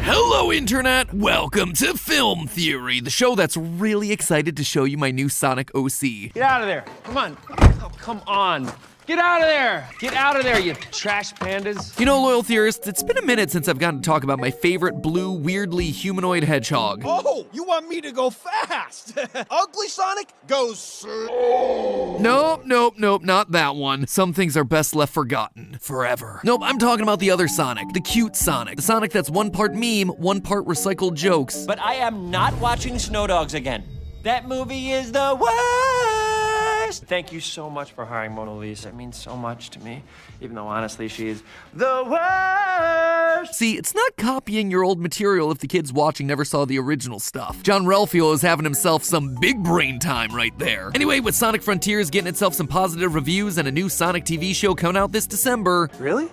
Hello, Internet! Welcome to Film Theory, the show that's really excited to show you my new Sonic OC. Get out of there. Come on. Oh, come on. Get out of there! Get out of there, you trash pandas. You know, loyal theorists, it's been a minute since I've gotten to talk about my favorite blue, weirdly humanoid hedgehog. Oh, you want me to go fast? Ugly Sonic goes slow. Nope, not that one. Some things are best left forgotten. Forever. Nope, I'm talking about the other Sonic, the cute Sonic. The Sonic that's one part meme, one part recycled jokes. But I am not watching Snow Dogs again. That movie is the worst! Thank you so much for hiring Mona Lisa. It means so much to me, even though honestly she is the worst. See, it's not copying your old material if the kids watching never saw the original stuff. John Ralphio is having himself some big brain time right there. Anyway, with Sonic Frontiers getting itself some positive reviews and a new Sonic TV show coming out this December. Really?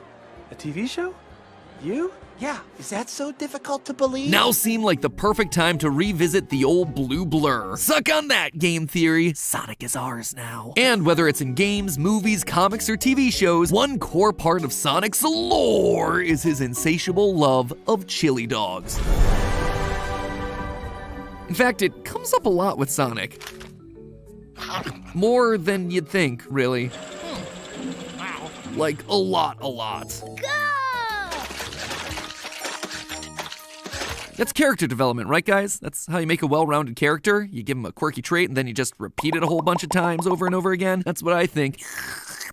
A TV show? You? Yeah, is that so difficult to believe? Now seem like the perfect time to revisit the old blue blur. Suck on that, game theory. Sonic is ours now. And whether it's in games, movies, comics, or TV shows, one core part of Sonic's lore is his insatiable love of chili dogs. In fact, it comes up a lot with Sonic. More than you'd think, really. Like, a lot. That's character development, right, guys? That's how you make a well-rounded character. You give him a quirky trait, and then you just repeat it a whole bunch of times over and over again. That's what I think.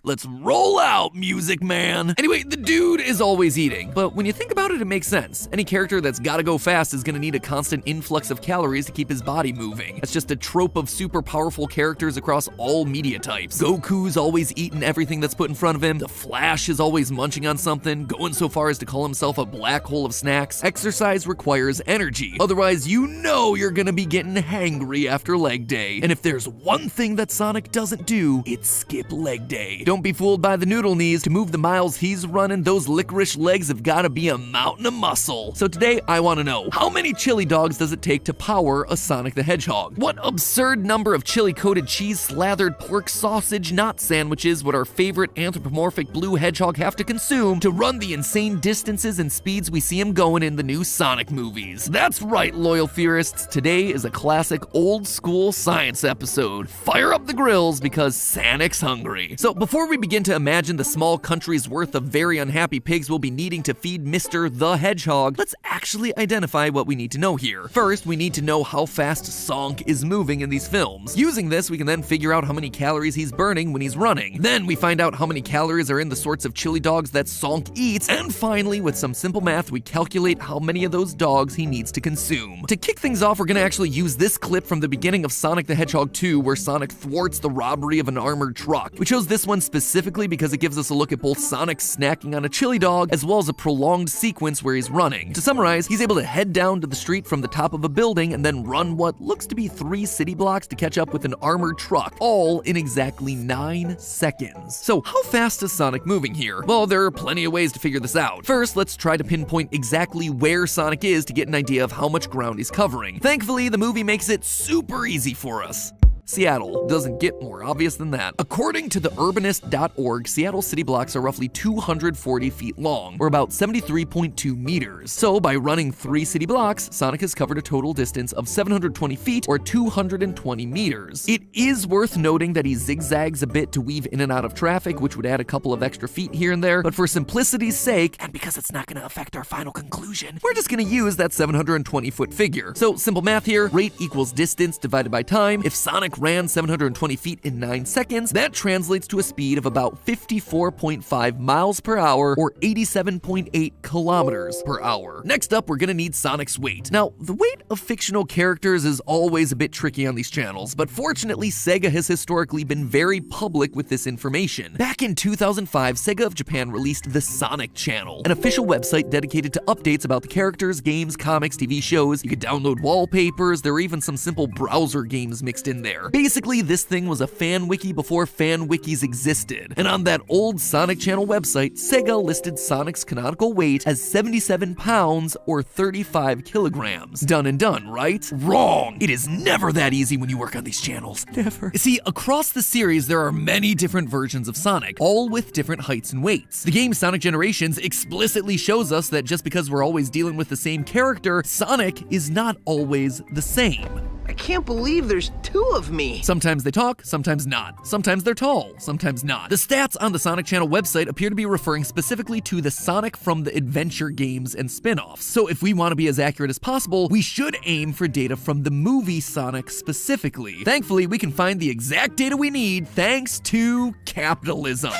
Let's roll out, Music Man. Anyway, the dude is always eating. But when you think about it, it makes sense. Any character that's gotta go fast is gonna need a constant influx of calories to keep his body moving. That's just a trope of super powerful characters across all media types. Goku's always eating everything that's put in front of him. The Flash is always munching on something, going so far as to call himself a black hole of snacks. Exercise requires energy. Otherwise, you know you're gonna be getting hangry after leg day. And if there's one thing that Sonic doesn't do, it's skip leg day. Don't be fooled by the noodle knees. To move the miles he's running, those licorice legs have gotta be a mountain of muscle. So today, I wanna know, how many chili dogs does it take to power a Sonic the Hedgehog? What absurd number of chili-coated cheese-slathered pork sausage knot sandwiches would our favorite anthropomorphic blue hedgehog have to consume to run the insane distances and speeds we see him going in the new Sonic movies? That's right, loyal theorists. Today is a classic old-school science episode. Fire up the grills because Sonic's hungry. So before we begin to imagine the small country's worth of very unhappy pigs we'll be needing to feed Mr. the Hedgehog, let's actually identify what we need to know here. First, we need to know how fast Sonk is moving in these films. Using this, we can then figure out how many calories he's burning when he's running. Then we find out how many calories are in the sorts of chili dogs that Sonk eats. And finally, with some simple math, we calculate how many of those dogs he needs to consume. To kick things off, we're gonna actually use this clip from the beginning of Sonic the Hedgehog 2, where Sonic thwarts the robbery of an armored truck. We chose this one specifically because it gives us a look at both Sonic snacking on a chili dog, as well as a prolonged sequence where he's running. To summarize, he's able to head down to the street from the top of a building and then run what looks to be 3 city blocks to catch up with an armored truck, all in exactly 9 seconds. So how fast is Sonic moving here? Well, there are plenty of ways to figure this out. First, let's try to pinpoint exactly where Sonic is to get an idea of how much ground he's covering. Thankfully, the movie makes it super easy for us. Seattle. Doesn't get more obvious than that. According to the urbanist.org, Seattle city blocks are roughly 240 feet long, or about 73.2 meters. So by running 3 city blocks, Sonic has covered a total distance of 720 feet, or 220 meters. It is worth noting that he zigzags a bit to weave in and out of traffic, which would add a couple of extra feet here and there, but for simplicity's sake, and because it's not gonna affect our final conclusion, we're just gonna use that 720-foot figure. So simple math here, rate equals distance divided by time. If Sonic ran 720 feet in 9 seconds, that translates to a speed of about 54.5 miles per hour or 87.8 kilometers per hour. Next up, we're gonna need Sonic's weight. Now, the weight of fictional characters is always a bit tricky on these channels, but fortunately, Sega has historically been very public with this information. Back in 2005, Sega of Japan released the Sonic Channel, an official website dedicated to updates about the characters, games, comics, TV shows. You could download wallpapers, there were even some simple browser games mixed in there. there. Basically, this thing was a fan wiki before fan wikis existed. And on that old Sonic Channel website, Sega listed Sonic's canonical weight as 77 pounds or 35 kilograms. Done and done, right? Wrong! It is never that easy when you work on these channels. Never. You see, across the series, there are many different versions of Sonic, all with different heights and weights. The game Sonic Generations explicitly shows us that just because we're always dealing with the same character, Sonic is not always the same. I can't believe there's two of me. Sometimes they talk, sometimes not. Sometimes they're tall, sometimes not. The stats on the Sonic Channel website appear to be referring specifically to the Sonic from the adventure games and spin-offs. So if we want to be as accurate as possible, we should aim for data from the movie Sonic specifically. Thankfully, we can find the exact data we need thanks to capitalism.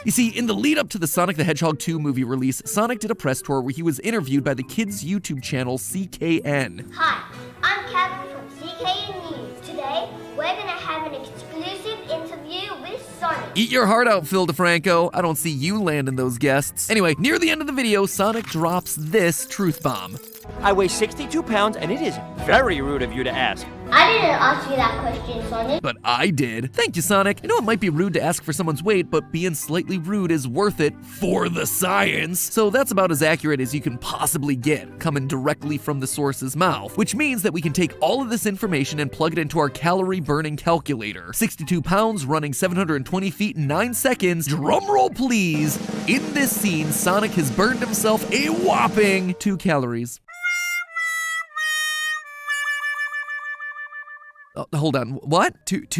You see, in the lead up to the Sonic the Hedgehog 2 movie release, Sonic did a press tour where he was interviewed by the kids' YouTube channel CKN. Hi, I'm Kevin from CKN News. Today, we're gonna have an exclusive interview with Sonic. Eat your heart out, Phil DeFranco. I don't see you landing those guests. Anyway, near the end of the video, Sonic drops this truth bomb. I weigh 62 pounds, and it is very rude of you to ask. I didn't ask you that question, Sonic. But I did. Thank you, Sonic. I know it might be rude to ask for someone's weight, but being slightly rude is worth it for the science. So that's about as accurate as you can possibly get, coming directly from the source's mouth, which means that we can take all of this information and plug it into our calorie burning calculator. 62 pounds, running 720 feet in 9 seconds. Drum roll, please. In this scene, Sonic has burned himself a whopping 2 calories. Hold on, what? Two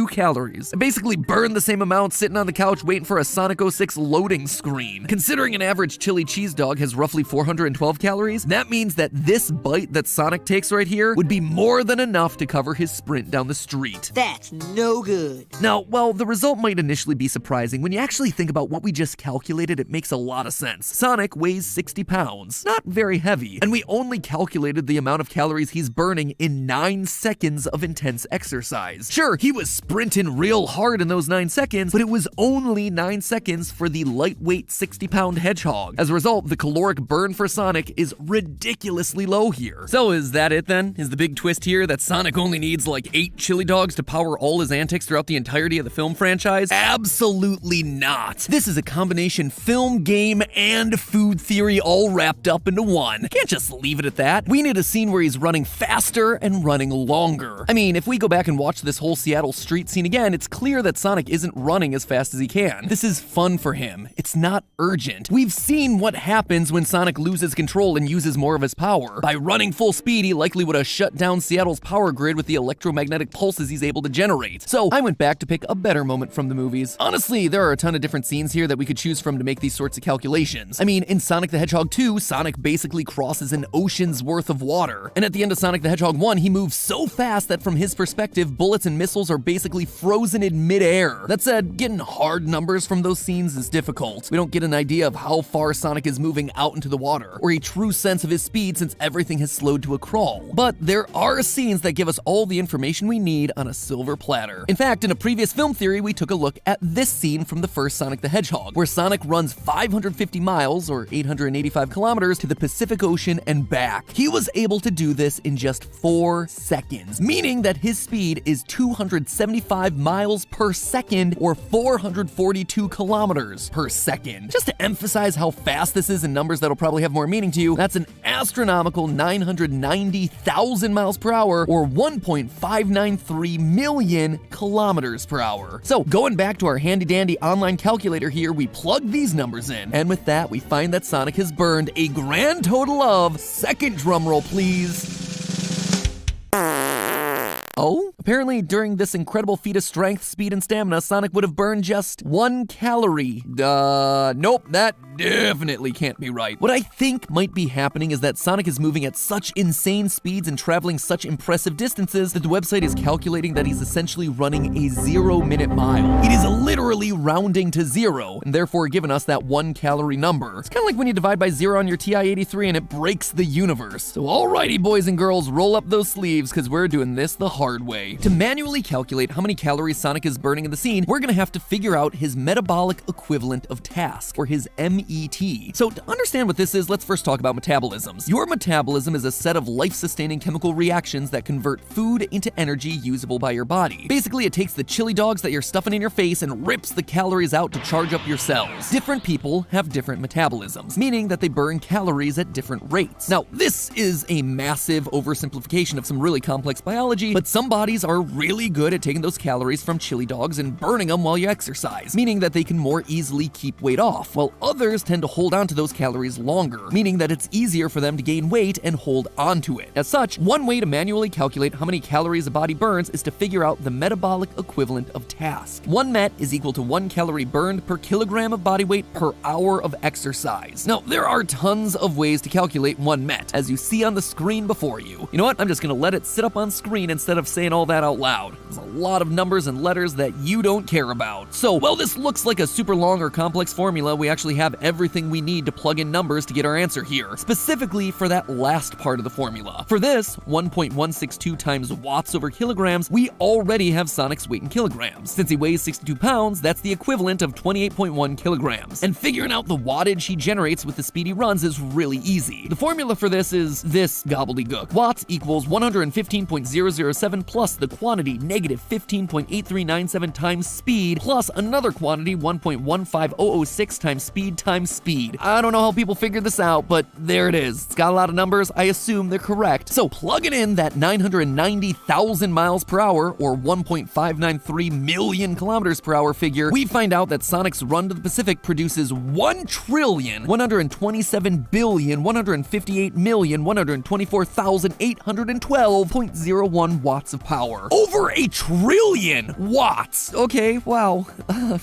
calories. I basically burned the same amount sitting on the couch waiting for a Sonic 06 loading screen. Considering an average chili cheese dog has roughly 412 calories, that means that this bite that Sonic takes right here would be more than enough to cover his sprint down the street. That's no good. Now, while the result might initially be surprising, when you actually think about what we just calculated, it makes a lot of sense. Sonic weighs 60 pounds, not very heavy, and we only calculated the amount of calories he's burning in 9 seconds of intense exercise. Sure, he was sprinting real hard in those 9 seconds, but it was only 9 seconds for the lightweight 60-pound hedgehog. As a result, the caloric burn for Sonic is ridiculously low here. So is that it then? Is the big twist here that Sonic only needs like 8 chili dogs to power all his antics throughout the entirety of the film franchise? Absolutely not. This is a combination film, game, and food theory all wrapped up into one. Can't just leave it at that. We need a scene where he's running faster and running longer. I mean, if we go back and watch this whole Seattle street scene again, it's clear that Sonic isn't running as fast as he can. This is fun for him. It's not urgent. We've seen what happens when Sonic loses control and uses more of his power. By running full speed, he likely would have shut down Seattle's power grid with the electromagnetic pulses he's able to generate. So I went back to pick a better moment from the movies. Honestly, there are a ton of different scenes here that we could choose from to make these sorts of calculations. I mean, in Sonic the Hedgehog 2, Sonic basically crosses an ocean's worth of water. And at the end of Sonic the Hedgehog 1, he moves so fast that from his perspective, bullets and missiles are basically frozen in midair. That said, getting hard numbers from those scenes is difficult. We don't get an idea of how far Sonic is moving out into the water, or a true sense of his speed since everything has slowed to a crawl. But there are scenes that give us all the information we need on a silver platter. In fact, in a previous film theory, we took a look at this scene from the first Sonic the Hedgehog, where Sonic runs 550 miles, or 885 kilometers, to the Pacific Ocean and back. He was able to do this in just 4 seconds, meaning that his speed is 275 miles per second or 442 kilometers per second. Just to emphasize how fast this is in numbers that'll probably have more meaning to you, that's an astronomical 990,000 miles per hour or 1.593 million kilometers per hour. So going back to our handy dandy online calculator here, we plug these numbers in, and with that we find that Sonic has burned a grand total of, second drum roll please, oh? Apparently, during this incredible feat of strength, speed, and stamina, Sonic would have burned just 1 calorie. Nope, that definitely can't be right. What I think might be happening is that Sonic is moving at such insane speeds and traveling such impressive distances that the website is calculating that he's essentially running a 0-minute mile. It is literally rounding to 0, and therefore giving us that 1 calorie number. It's kind of like when you divide by 0 on your TI-83 and it breaks the universe. So alrighty, boys and girls, roll up those sleeves, because we're doing this the hard hard way. To manually calculate how many calories Sonic is burning in the scene, we're gonna have to figure out his metabolic equivalent of task, or his MET. So to understand what this is, let's first talk about metabolisms. Your metabolism is a set of life-sustaining chemical reactions that convert food into energy usable by your body. Basically, it takes the chili dogs that you're stuffing in your face and rips the calories out to charge up your cells. Different people have different metabolisms, meaning that they burn calories at different rates. Now, this is a massive oversimplification of some really complex biology, but some bodies are really good at taking those calories from chili dogs and burning them while you exercise, meaning that they can more easily keep weight off, while others tend to hold on to those calories longer, meaning that it's easier for them to gain weight and hold on to it. As such, one way to manually calculate how many calories a body burns is to figure out the metabolic equivalent of task. 1 MET is equal to 1 calorie burned per kilogram of body weight per hour of exercise. Now, there are tons of ways to calculate 1 MET, as you see on the screen before you. You know what? I'm just gonna let it sit up on screen instead of saying all that out loud. There's a lot of numbers and letters that you don't care about. So, while this looks like a super long or complex formula, we actually have everything we need to plug in numbers to get our answer here, specifically for that last part of the formula. For this, 1.162 times watts over kilograms, we already have Sonic's weight in kilograms. Since he weighs 62 pounds, that's the equivalent of 28.1 kilograms. And figuring out the wattage he generates with the speed he runs is really easy. The formula for this is this gobbledygook. Watts equals 115.007 plus the quantity negative 15.8397 times speed plus another quantity 1.15006 times speed. I don't know how people figured this out, but there it is. It's got a lot of numbers. I assume they're correct. So plugging in that 990,000 miles per hour or 1.593 million kilometers per hour figure, we find out that Sonic's run to the Pacific produces 1,127,158,124,812.01 watts of power. Over a trillion watts! Okay, wow.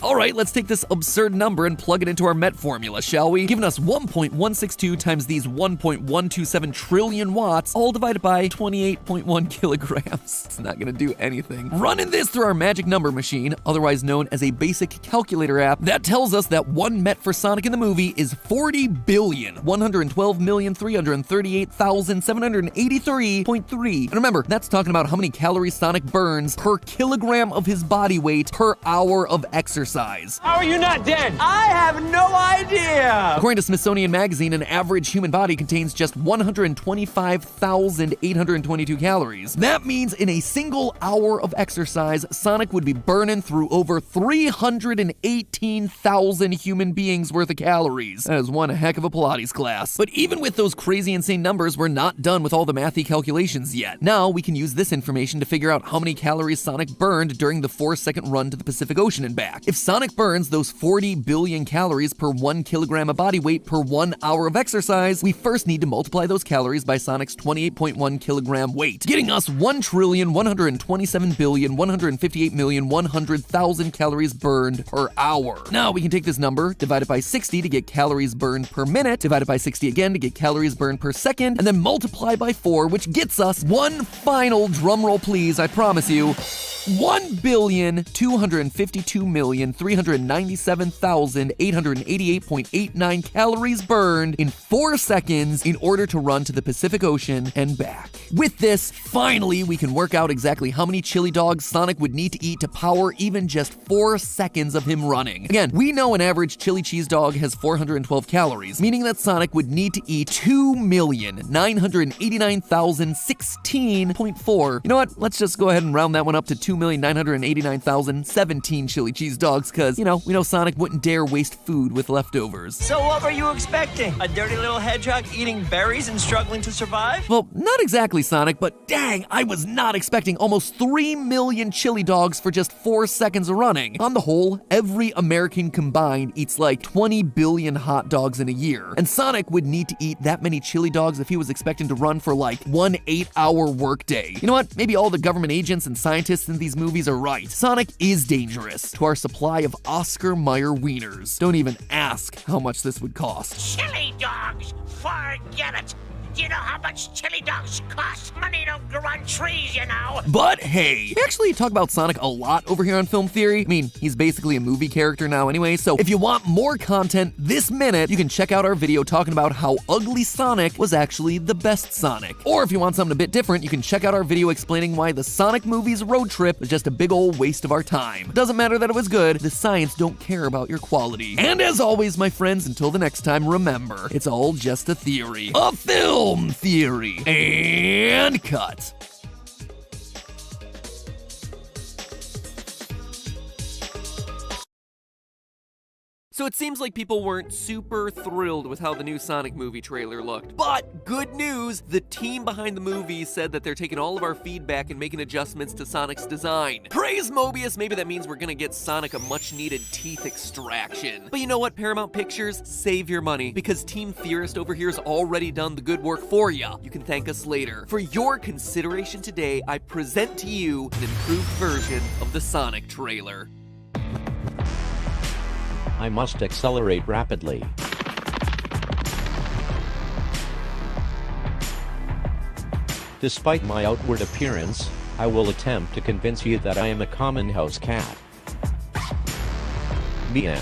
All right, let's take this absurd number and plug it into our MET formula, shall we? Giving us 1.162 times these 1.127 trillion watts, all divided by 28.1 kilograms. It's not gonna do anything. Running this through our magic number machine, otherwise known as a basic calculator app, that tells us that 1 MET for Sonic in the movie is 40,112,338,783.3. And remember, that's talking about how many calories Sonic burns per kilogram of his body weight per hour of exercise. How are you not dead? I have no idea. According to Smithsonian Magazine, an average human body contains just 125,822 calories. That means in a single hour of exercise, Sonic would be burning through over 318,000 human beings worth of calories. That is one heck of a Pilates class. But even with those crazy insane numbers, we're not done with all the mathy calculations yet. Now we can use this information to figure out how many calories Sonic burned during the 4-second run to the Pacific Ocean and back. If Sonic burns those 40 billion calories per 1 kilogram of body weight per 1 hour of exercise, we first need to multiply those calories by Sonic's 28.1 kilogram weight, getting us 1,127,158,100,000 calories burned per hour. Now we can take this number, divide it by 60 to get calories burned per minute, divide it by 60 again to get calories burned per second, and then multiply by 4, which gets us one final, drumroll please, I promise you, 1,252,397,888.89 calories burned in 4 seconds in order to run to the Pacific Ocean and back. With this, finally, we can work out exactly how many chili dogs Sonic would need to eat to power even just 4 seconds of him running. Again, we know an average chili cheese dog has 412 calories, meaning that Sonic would need to eat 2,989,016.4. You know what? Let's just go ahead and round that one up to 2,989,017 chili cheese dogs, because, we know Sonic wouldn't dare waste food with leftovers. So what were you expecting? A dirty little hedgehog eating berries and struggling to survive? Well, not exactly, Sonic, but dang, I was not expecting almost 3 million chili dogs for just 4 seconds of running. On the whole, every American combined eats like 20 billion hot dogs in a year, and Sonic would need to eat that many chili dogs if he was expecting to run for like one 8-hour workday. You know what? Maybe all the government agents and scientists in these movies are right. Sonic is dangerous to our supply of Oscar Mayer wieners. Don't even ask how much this would cost. Chili dogs! Forget it! Do you know how much chili dogs cost? Money don't grow on trees, you know. But hey, we actually talk about Sonic a lot over here on Film Theory. I mean, he's basically a movie character now anyway, so if you want more content this minute, you can check out our video talking about how Ugly Sonic was actually the best Sonic. Or if you want something a bit different, you can check out our video explaining why the Sonic movies road trip was just a big old waste of our time. Doesn't matter that it was good, the science don't care about your quality. And as always, my friends, until the next time, remember, it's all just a theory. A film theory. And cut. So it seems like people weren't super thrilled with how the new Sonic movie trailer looked. But good news, the team behind the movie said that they're taking all of our feedback and making adjustments to Sonic's design. Praise Mobius, maybe that means we're gonna get Sonic a much needed teeth extraction. But you know what, Paramount Pictures? Save your money, because Team Theorist over here has already done the good work for ya. You can thank us later. For your consideration today, I present to you an improved version of the Sonic trailer. I must accelerate rapidly. Despite my outward appearance, I will attempt to convince you that I am a common house cat. Meow.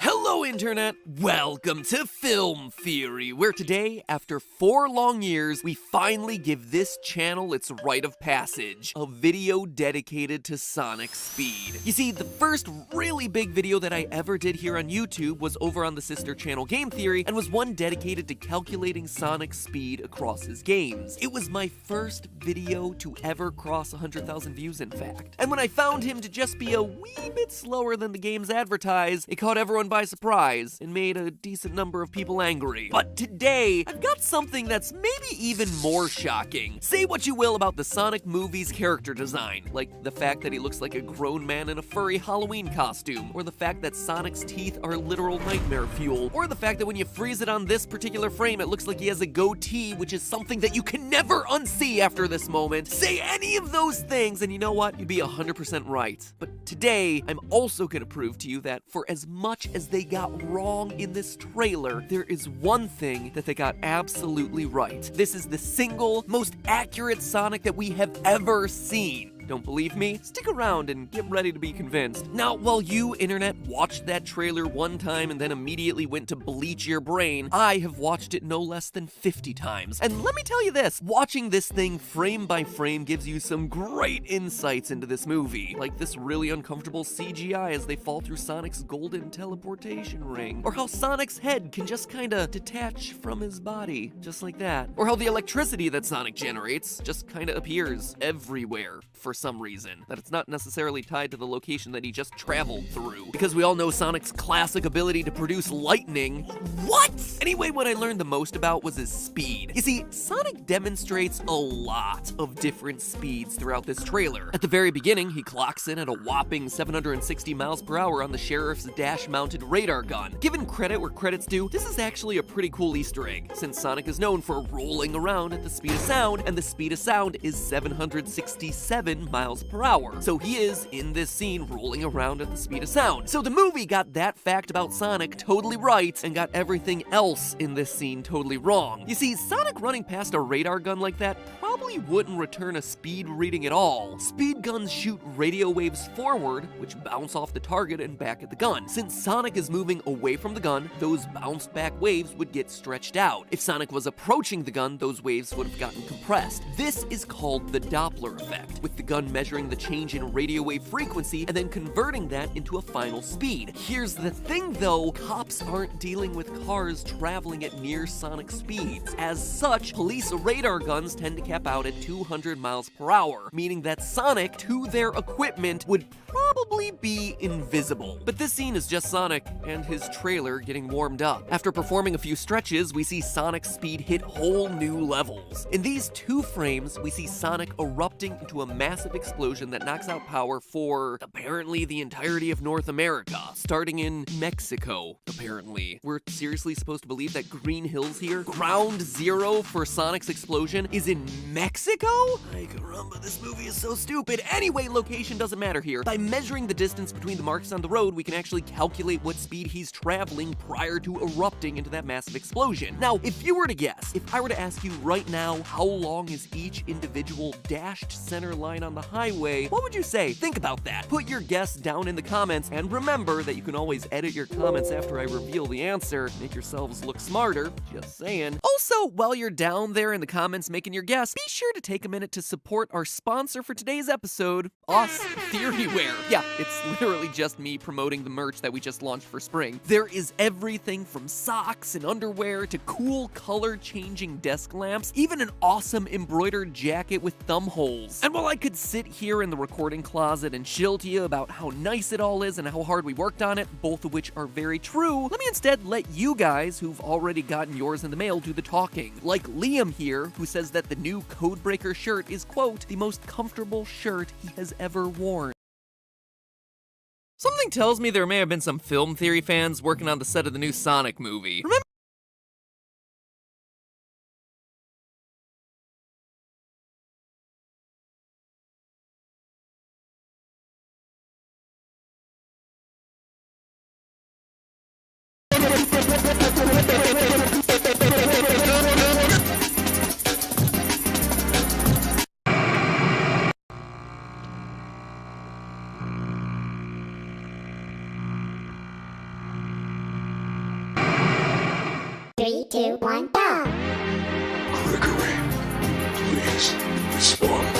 Hello, Internet! Welcome to Film Theory, where today, after 4 long years, we finally give this channel its rite of passage, a video dedicated to Sonic Speed. You see, the first really big video that I ever did here on YouTube was over on the sister channel Game Theory, and was one dedicated to calculating Sonic's speed across his games. It was my first video to ever cross 100,000 views, in fact. And when I found him to just be a wee bit slower than the games advertise, it caught everyone by surprise and made a decent number of people angry. But today, I've got something that's maybe even more shocking. Say what you will about the Sonic movie's character design, like the fact that he looks like a grown man in a furry Halloween costume, or the fact that Sonic's teeth are literal nightmare fuel, or the fact that when you freeze it on this particular frame, it looks like he has a goatee, which is something that you can never unsee after this moment. Say any of those things, and you know what? You'd be 100% right. But today, I'm also gonna prove to you that for as much as they got wrong in this trailer, there is one thing that they got absolutely right. This is the single most accurate Sonic that we have ever seen. Don't believe me? Stick around and get ready to be convinced. Now, while you, Internet, watched that trailer one time and then immediately went to bleach your brain, I have watched it no less than 50 times. And let me tell you this, watching this thing frame by frame gives you some great insights into this movie. Like this really uncomfortable CGI as they fall through Sonic's golden teleportation ring. Or how Sonic's head can just kinda detach from his body, just like that. Or how the electricity that Sonic generates just kinda appears everywhere for some reason, that it's not necessarily tied to the location that he just traveled through. Because we all know Sonic's classic ability to produce lightning. What? Anyway, what I learned the most about was his speed. You see, Sonic demonstrates a lot of different speeds throughout this trailer. At the very beginning, he clocks in at a whopping 760 miles per hour on the sheriff's dash-mounted radar gun. Given credit where credit's due, this is actually a pretty cool Easter egg, since Sonic is known for rolling around at the speed of sound, and the speed of sound is 767 miles per hour. So he is, in this scene, rolling around at the speed of sound. So the movie got that fact about Sonic totally right, and got everything else in this scene totally wrong. You see, Sonic running past a radar gun like that probably wouldn't return a speed reading at all. Speed guns shoot radio waves forward, which bounce off the target and back at the gun. Since Sonic is moving away from the gun, those bounced back waves would get stretched out. If Sonic was approaching the gun, those waves would have gotten compressed. This is called the Doppler effect, with the gun measuring the change in radio wave frequency and then converting that into a final speed. Here's the thing though, cops aren't dealing with cars traveling at near Sonic speeds. As such, police radar guns tend to cap out at 200 miles per hour, meaning that Sonic, to their equipment, would probably be invisible. But this scene is just Sonic and his trailer getting warmed up. After performing a few stretches, we see Sonic's speed hit whole new levels. In these 2 frames, we see Sonic erupting into a massive explosion that knocks out power for, apparently, the entirety of North America, starting in Mexico, apparently. We're seriously supposed to believe that Green Hills here, ground zero for Sonic's explosion, is in Mexico? Ay caramba, this movie is so stupid. Anyway, location doesn't matter here. By measuring measuring the distance between the marks on the road, we can actually calculate what speed he's traveling prior to erupting into that massive explosion. Now, if you were to guess, if I were to ask you right now, how long is each individual dashed center line on the highway, what would you say? Think about that. Put your guess down in the comments, and remember that you can always edit your comments after I reveal the answer. Make yourselves look smarter. Just saying. Also, while you're down there in the comments making your guess, be sure to take a minute to support our sponsor for today's episode, Us Theoryware. Yeah, it's literally just me promoting the merch that we just launched for spring. There is everything from socks and underwear to cool color-changing desk lamps, even an awesome embroidered jacket with thumb holes. And while I could sit here in the recording closet and chill to you about how nice it all is and how hard we worked on it, both of which are very true, let me instead let you guys who've already gotten yours in the mail do the talking. Like Liam here, who says that the new Codebreaker shirt is, quote, the most comfortable shirt he has ever worn. Something tells me there may have been some film theory fans working on the set of the new Sonic movie. Remember Three, two, one, go! Gregory, please respond.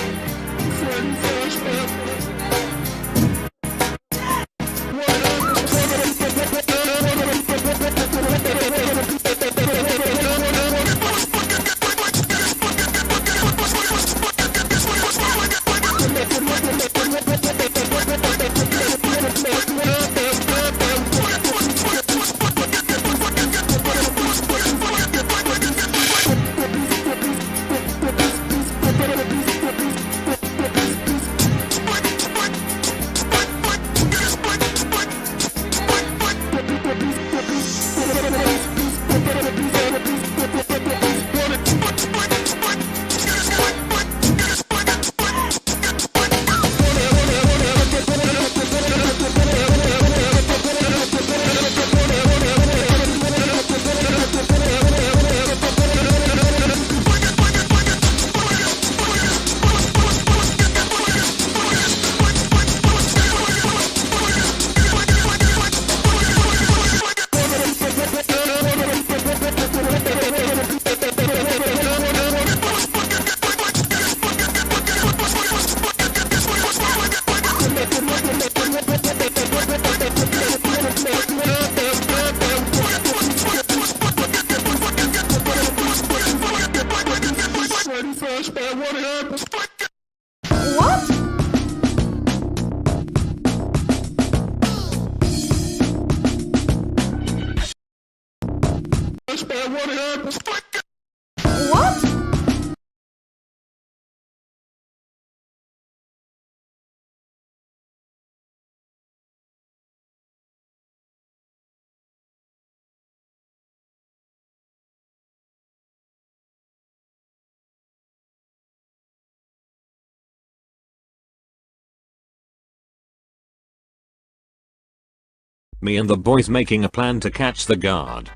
Me and the boys making a plan to catch the guard.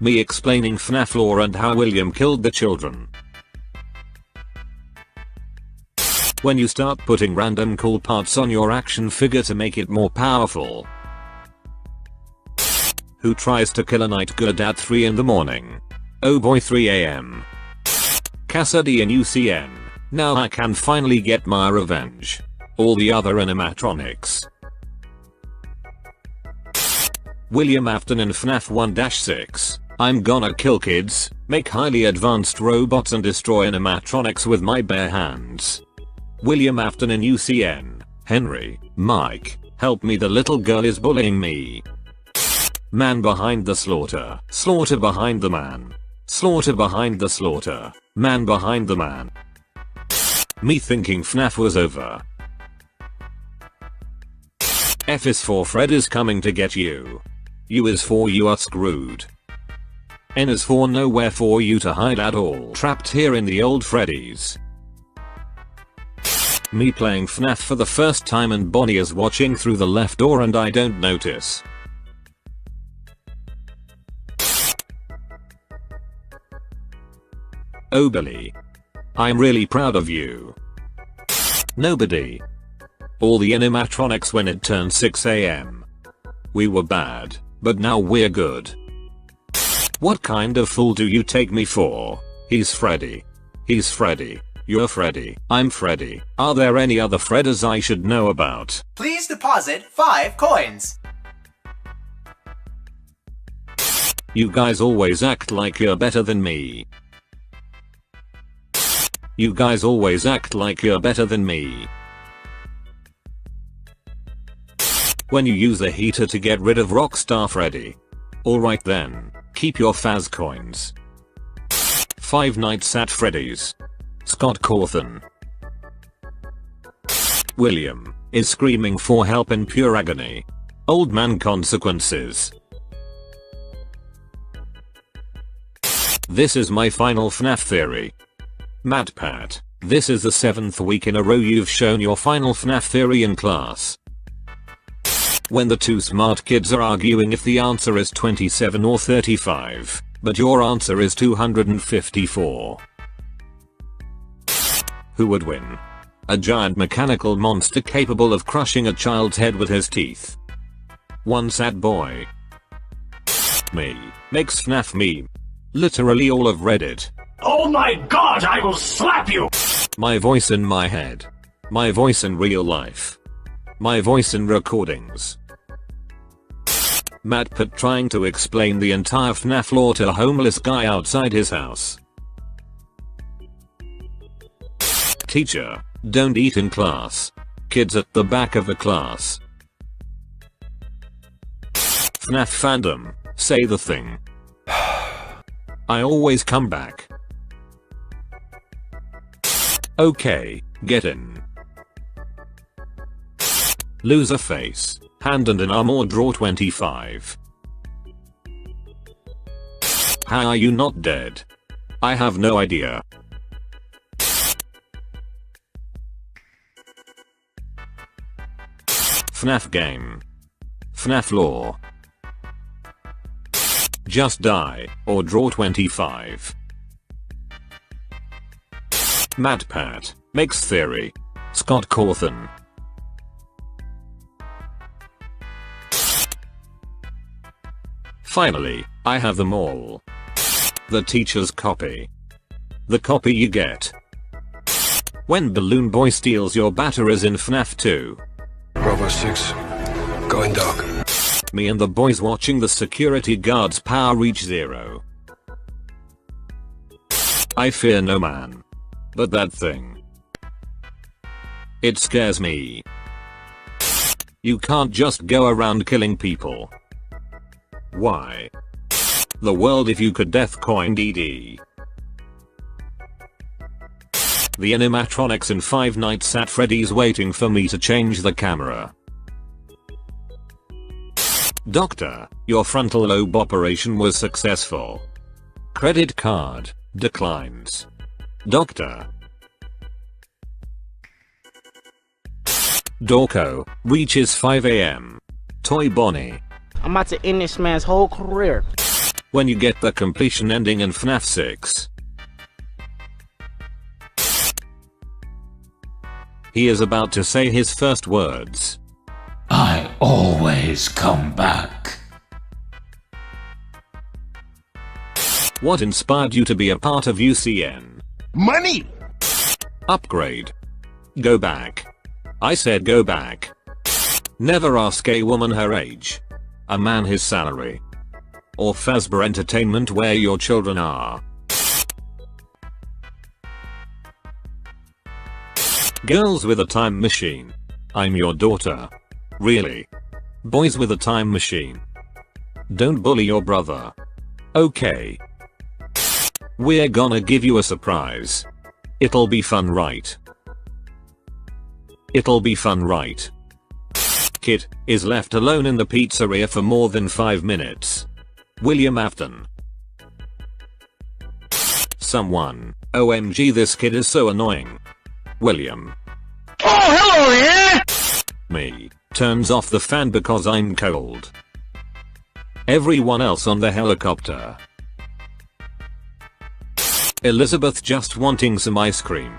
Me explaining FNAF lore and how William killed the children. When you start putting random cool parts on your action figure to make it more powerful. Who tries to kill a night good at 3 in the morning? Oh boy, 3 AM. Cassidy and UCN. Now I can finally get my revenge. All the other animatronics. William Afton in FNAF 1-6. I'm gonna kill kids, make highly advanced robots and destroy animatronics with my bare hands. William Afton in UCN. Henry, Mike, help me, the little girl is bullying me. Man behind the slaughter. Slaughter behind the man. Slaughter behind the slaughter. Man behind the man. Me thinking FNAF was over. F is for Fred is coming to get you. U is for you are screwed. N is for nowhere for you to hide at all. Trapped here in the old Freddy's. Me playing FNAF for the first time and Bonnie is watching through the left door and I don't notice. Oh Billy. I'm really proud of you. Nobody. All the animatronics when it turned 6 AM. We were bad, but now we're good. What kind of fool do you take me for? He's Freddy. He's Freddy. You're Freddy. I'm Freddy. Are there any other Freddas I should know about? Please deposit 5 coins. You guys always act like you're better than me. You guys always act like you're better than me. When you use a heater to get rid of Rockstar Freddy. Alright then, keep your Faz coins. 5 Nights at Freddy's. Scott Cawthon. William is screaming for help in pure agony. Old man consequences. This is my final FNAF theory. MatPat, this is the 7th week in a row you've shown your final FNAF theory in class. When the two smart kids are arguing if the answer is 27 or 35, but your answer is 254. Who would win? A giant mechanical monster capable of crushing a child's head with his teeth. One sad boy. Me. Makes FNAF meme. Literally all of Reddit. Oh my god, I will slap you! My voice in my head. My voice in real life. My voice in recordings. MatPat trying to explain the entire FNAF lore to a homeless guy outside his house. Teacher, don't eat in class. Kids at the back of the class. FNAF fandom, say the thing. I always come back. Okay, get in. Loser face, hand and an arm or draw 25. How are you not dead? I have no idea. FNAF game. FNAF lore. Just die, or draw 25. MatPat, makes theory. Scott Cawthon. Finally, I have them all. The teacher's copy. The copy you get when Balloon Boy steals your batteries in FNAF 2. Bravo 6, going dark. Me and the boys watching the security guards power reach 0. I fear no man. But that thing. It scares me. You can't just go around killing people. Why? The world if you could death coin DD. The animatronics in 5 Nights at Freddy's waiting for me to change the camera. Doctor, your frontal lobe operation was successful. Credit card declines. Doctor. Dorko reaches 5 AM. Toy Bonnie. I'm about to end this man's whole career. When you get the completion ending in FNAF 6. He is about to say his first words. I always come back. What inspired you to be a part of UCN? Money! Upgrade. Go back. I said go back. Never ask a woman her age. A man his salary. Or Fazbear Entertainment where your children are. Girls with a time machine. I'm your daughter. Really? Boys with a time machine. Don't bully your brother. Okay. We're gonna give you a surprise. It'll be fun, right? It'll be fun, right? Kid is left alone in the pizzeria for more than 5 minutes. William Afton. Someone. OMG, this kid is so annoying. William. hello there! Me turns off the fan because I'm cold. Everyone else on the helicopter. Elizabeth just wanting some ice cream.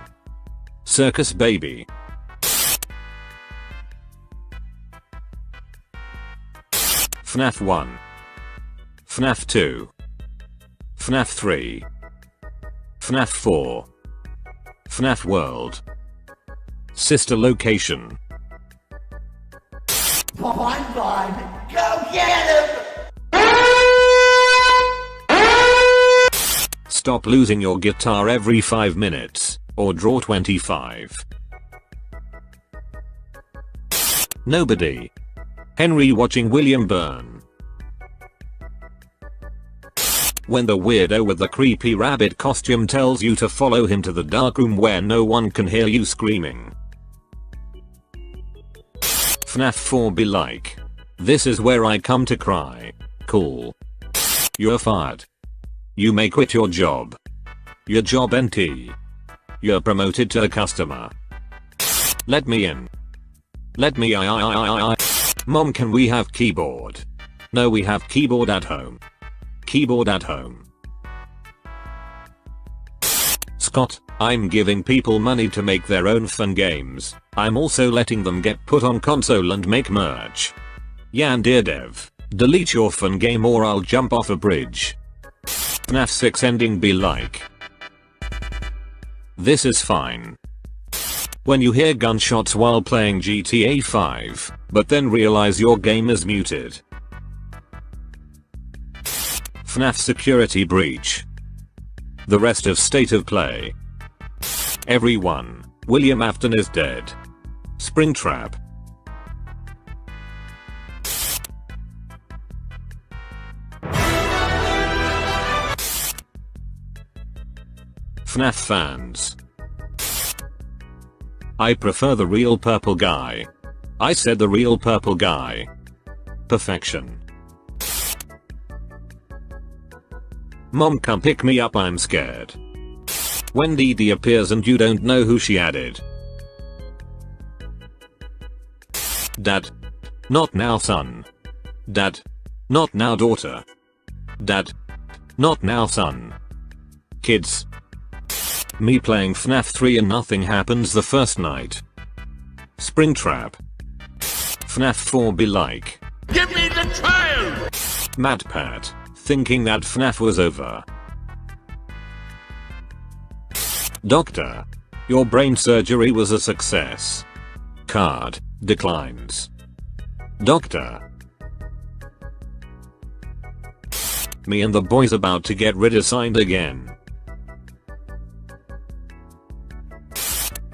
Circus baby. FNAF 1. FNAF 2. FNAF 3. FNAF 4. FNAF World. Sister location. Bon, go get him! Stop losing your guitar every 5 minutes, or draw 25. Nobody. Henry watching William burn. When the weirdo with the creepy rabbit costume tells you to follow him to the dark room where no one can hear you screaming. FNAF 4 be like. This is where I come to cry. Cool. You're fired. You may quit your job. Your job NT. You're promoted to a customer. Let me in. Let me Mom, can we have keyboard? No, we have keyboard at home. Keyboard at home. Scott, I'm giving people money to make their own fun games. I'm also letting them get put on console and make merch. Yeah, and dear dev, delete your fun game or I'll jump off a bridge. FNAF 6 ending be like. This is fine. When you hear gunshots while playing GTA 5, but then realize your game is muted. FNAF security breach. The rest of State of Play. Everyone, William Afton is dead. Springtrap. FNAF fans. I prefer the real purple guy. I said the real purple guy. Perfection. Mom, come pick me up, I'm scared. When Dee Dee appears and you don't know who she added. Dad. Not now, son. Dad. Not now, daughter. Dad. Not now, son. Kids. Me playing FNAF 3 and nothing happens the first night. Springtrap. FNAF 4 be like. Give me the child! MadPat, thinking that FNAF was over. Doctor. Your brain surgery was a success. Card, declines. Doctor. Me and the boys about to get redesigned again.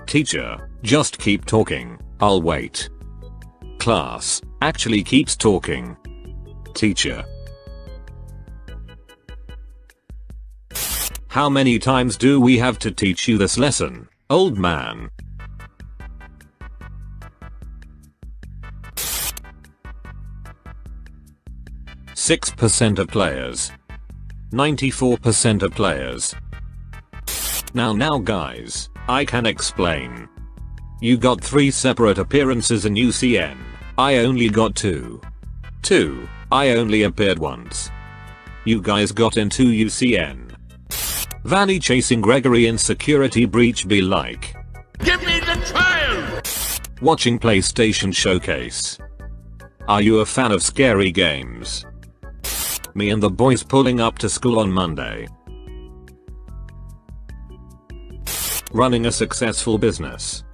Teacher, just keep talking, I'll wait. Class, actually keeps talking. Teacher. How many times do we have to teach you this lesson, old man? %% of players. 94% of players. Now guys, I can explain. You got 3 separate appearances in UCN. I only got 2. I only appeared once. You guys got into UCN. Vanny chasing Gregory in security breach be like. Give me the child! Watching PlayStation Showcase. Are you a fan of scary games? Me and the boys pulling up to school on Monday. Running a successful business.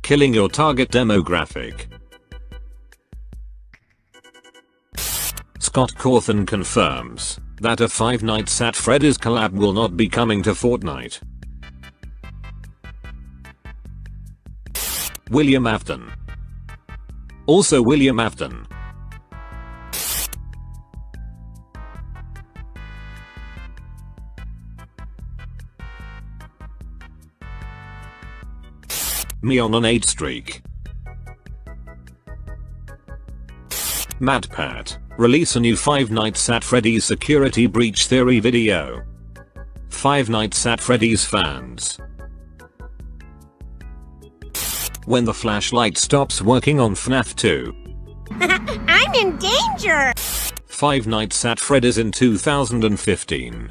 Killing your target demographic. Scott Cawthon confirms that a Five Nights at Freddy's collab will not be coming to Fortnite. William Afton. Also William Afton. Me on an 8 streak. MadPat, release a new Five Nights at Freddy's security breach theory video. Five Nights at Freddy's fans. When the flashlight stops working on FNAF 2. I'm in danger! Five Nights at Freddy's in 2015.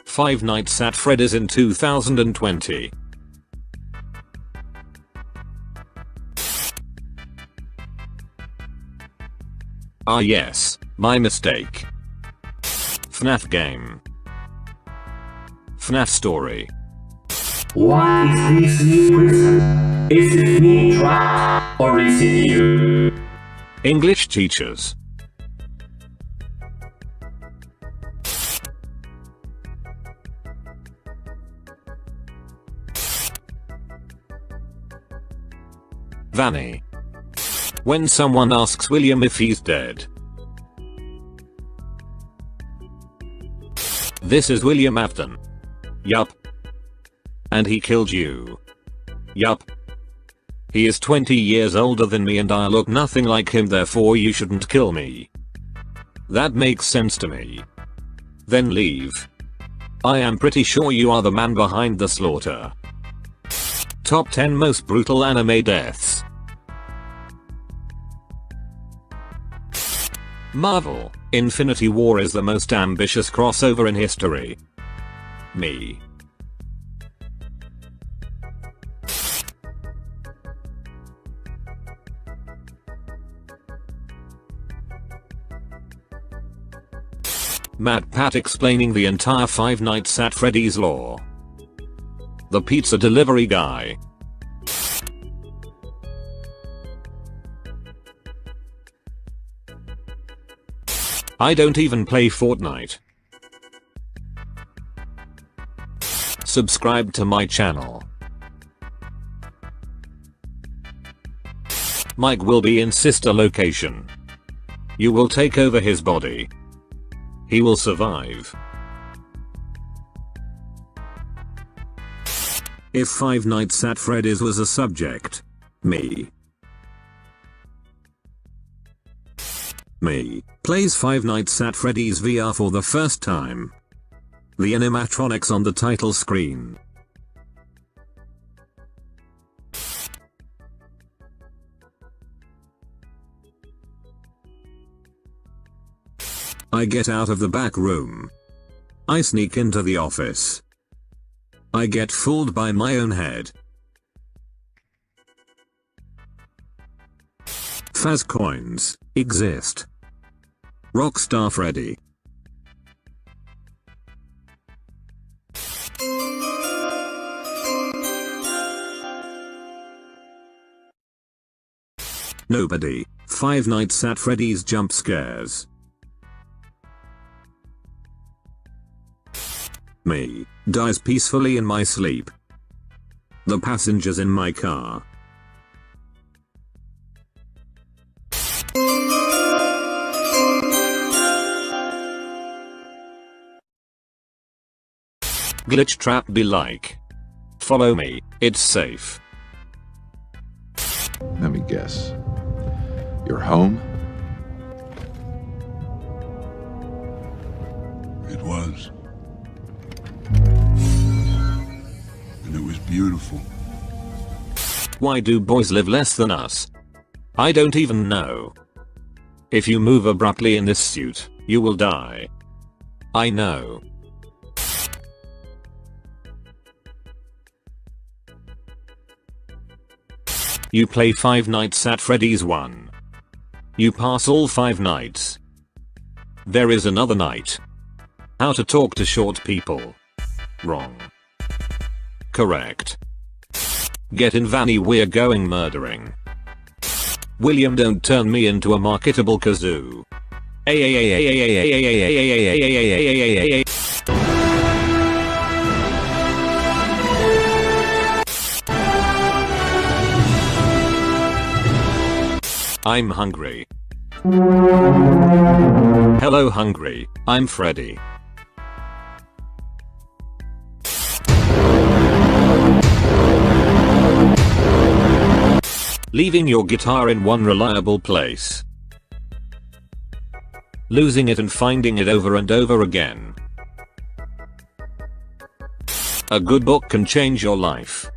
Five Nights at Freddy's in 2020. Ah yes, my mistake. FNAF game. FNAF story. What is this new prison? Is it me trapped or is it you? English teachers. Vanny. When someone asks William if he's dead. This is William Afton. Yup. And he killed you. Yup. He is 20 years older than me and I look nothing like him, therefore you shouldn't kill me. That makes sense to me. Then leave. I am pretty sure you are the man behind the slaughter. Top 10 most brutal anime deaths. Marvel, Infinity War is the most ambitious crossover in history. Me. MatPat explaining the entire Five Nights at Freddy's lore. The pizza delivery guy. I don't even play Fortnite. Subscribe to my channel. Mike will be in sister location. You will take over his body. He will survive. If Five Nights at Freddy's was a subject. Me. Me plays Five Nights at Freddy's VR for the first time. The animatronics on the title screen. I get out of the back room. I sneak into the office. I get fooled by my own head. Faz coins exist. Rockstar Freddy. Nobody. Five Nights at Freddy's jump scares. Me dies peacefully in my sleep. The passengers in my car. Glitch trap be like. Follow me, it's safe. Let me guess. You're home? It was. And it was beautiful. Why do boys live less than us? I don't even know. If you move abruptly in this suit, you will die. I know. You play Five Nights at Freddy's 1. You pass all 5 nights. There is another night. How to talk to short people. Wrong. Correct. Get in Vanny, we're going murdering. William, don't turn me into a marketable kazoo. I'm hungry. Hello hungry, I'm Freddy. Leaving your guitar in one reliable place. Losing it and finding it over and over again. A good book can change your life.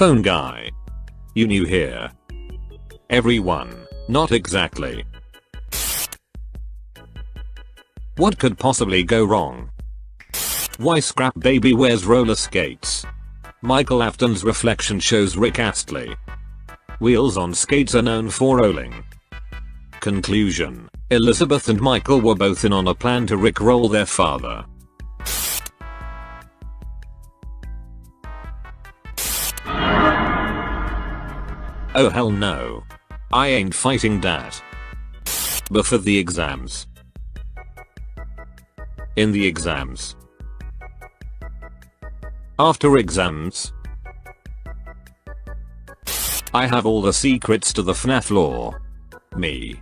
Phone guy. You new here? Everyone, not exactly. What could possibly go wrong? Why Scrap Baby wears roller skates? Michael Afton's reflection shows Rick Astley. Wheels on skates are known for rolling. Conclusion. Elizabeth and Michael were both in on a plan to rickroll their father. Oh hell no. I ain't fighting that. Before the exams. In the exams. After exams. I have all the secrets to the FNAF lore. Me.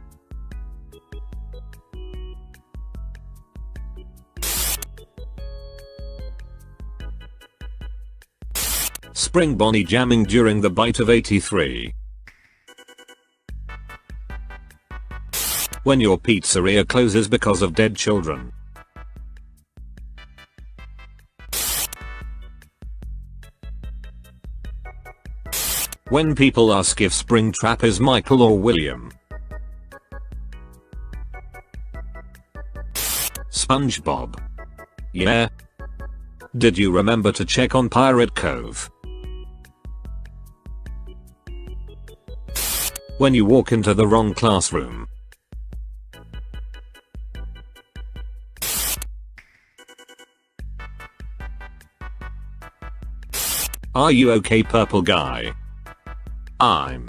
Spring Bonnie jamming during the bite of 83. When your pizzeria closes because of dead children. When people ask if Springtrap is Michael or William. SpongeBob. Yeah? Did you remember to check on Pirate Cove? When you walk into the wrong classroom. Are you okay, purple guy? I'm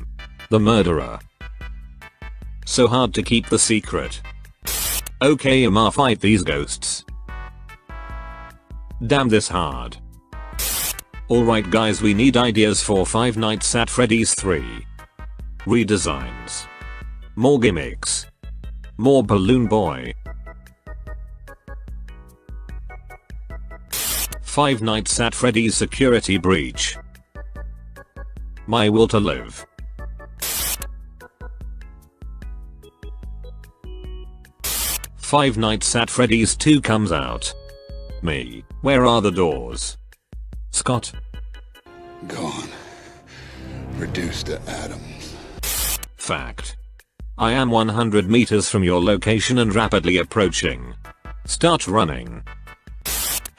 the murderer. So hard to keep the secret. Okay, I'ma fight these ghosts. Damn, this hard. Alright guys, we need ideas for Five Nights at Freddy's 3. Redesigns. More gimmicks. More Balloon Boy. Five Nights at Freddy's security breach. My will to live. Five Nights at Freddy's 2 comes out. Me. Where are the doors? Scott. Gone. Reduced to atoms. Fact. I am 100 meters from your location and rapidly approaching. Start running.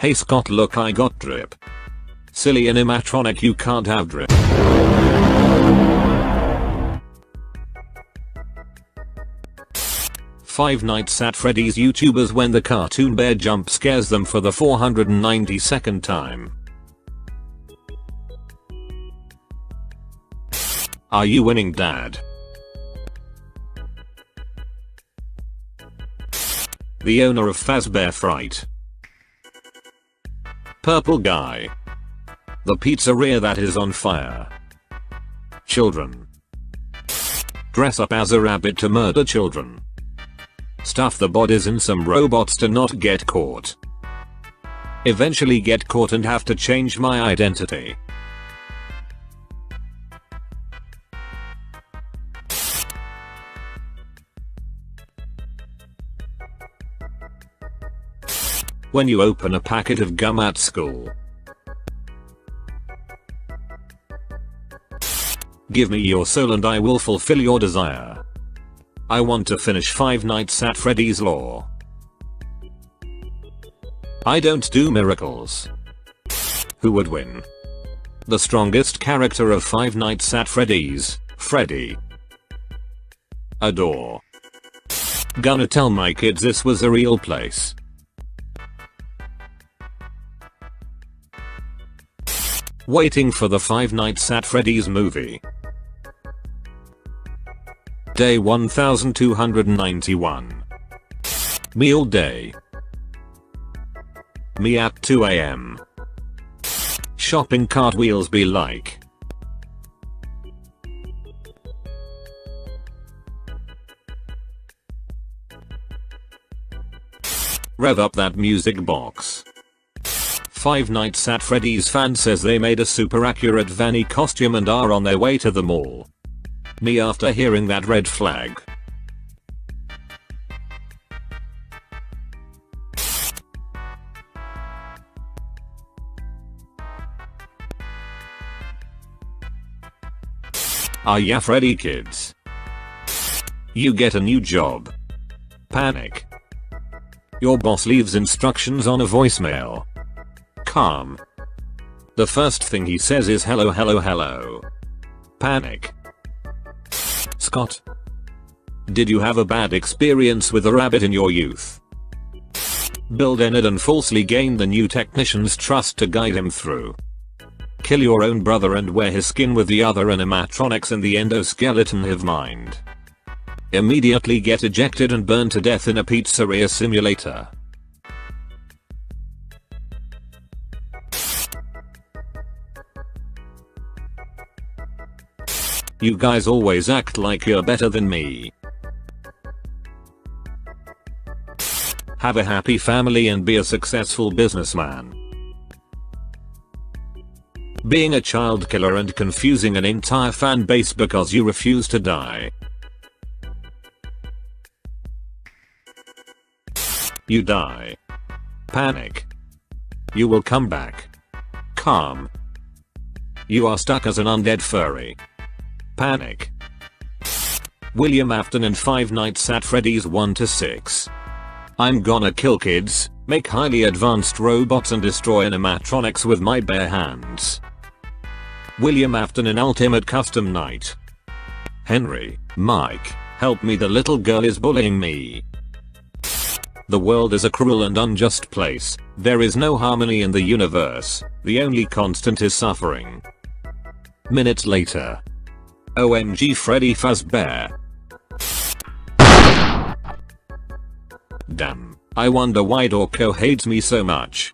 Hey Scott, look, I got drip. Silly animatronic, you can't have drip. Five Nights at Freddy's YouTubers when the cartoon bear jump scares them for the 492nd time. Are you winning, Dad? The owner of Fazbear Fright. Purple guy. The pizzeria that is on fire. Children. Dress up as a rabbit to murder children. Stuff the bodies in some robots to not get caught. Eventually get caught and have to change my identity. When you open a packet of gum at school. Give me your soul and I will fulfill your desire. I want to finish Five Nights at Freddy's lore. I don't do miracles. Who would win? The strongest character of Five Nights at Freddy's, Freddy. A door. Gonna tell my kids this was a real place. Waiting for the Five Nights at Freddy's movie. Day 1291. Meal day. Me at 2 AM. Shopping cart wheels be like. Rev up that music box. Five Nights at Freddy's fan says they made a super accurate Vanny costume and are on their way to the mall. Me after hearing that red flag. Ah yeah, Freddy kids. You get a new job. Panic. Your boss leaves instructions on a voicemail. Calm. The first thing he says is hello hello hello. Panic. Scott. Did you have a bad experience with a rabbit in your youth? Bill Denardon falsely gained the new technician's trust to guide him through. Kill your own brother and wear his skin with the other animatronics in the endoskeleton hive mind. Immediately get ejected and burned to death in a pizzeria simulator. You guys always act like you're better than me. Have a happy family and be a successful businessman. Being a child killer and confusing an entire fan base because you refuse to die. You die. Panic. You will come back. Calm. You are stuck as an undead furry. Panic. William Afton in Five Nights at Freddy's 1-6. I'm gonna kill kids, make highly advanced robots and destroy animatronics with my bare hands. William Afton in Ultimate Custom Night. Henry, Mike, help me, the little girl is bullying me. The world is a cruel and unjust place. There is no harmony in the universe. The only constant is suffering. Minutes later. OMG Freddy Fazbear. Damn. I wonder why Dorko hates me so much.